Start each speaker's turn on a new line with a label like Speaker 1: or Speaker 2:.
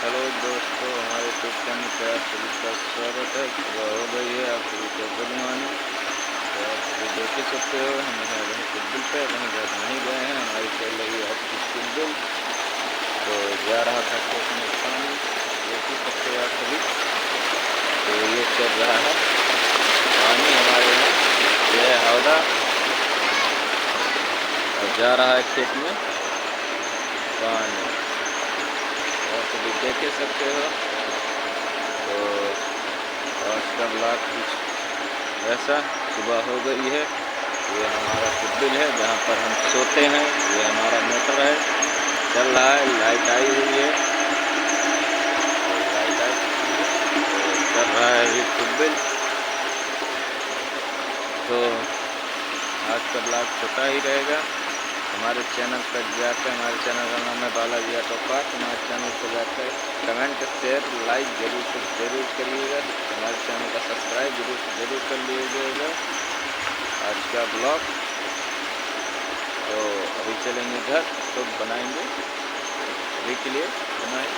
Speaker 1: Hello दोस्तों, हमारे YouTube channel पर आप सभी का स्वागत है। सुबह हो गई है, आप सभी को गुड मॉर्निंग। तो आप सभी देख ही सकते हो, हम हैं वहीं कुटबिल पे, वहीं घर नहीं गए हैं। हमारी चल रही है आपकी कुटबिल, तो जा रहा था खेत में पानी, देख ही सकते हो आप सभी। तो ये चल रहा है पानी हमारे यहाँ, ये है हौदा और जा रहा है खेत में पानी, आप सभी देख ही सकते हो। तो आज का ब्लॉग कुछ ऐसा, सुबह हो गई है। ये हमारा कुटबिल है जहाँ पर हम सोते हैं, ये हमारा मोटर है, चल रहा है, लाइट आई हुई है, तो लाइट आई चुकी है, तो चल रहा है ये कुटबिल। तो आज का ब्लॉग छोटा ही रहेगा। हमारे चैनल पर जाकर, हमारे चैनल का नाम है बालाजी ऑटो पार्ट, हमारे चैनल पर जाकर कमेंट, शेयर, लाइक जरूर करिएगा। हमारे चैनल का सब्सक्राइब जरूर कर लीजिएगा। आज का ब्लॉग तो अभी चलेंगे घर, तो बनाएंगे, अभी के लिए बनाएं।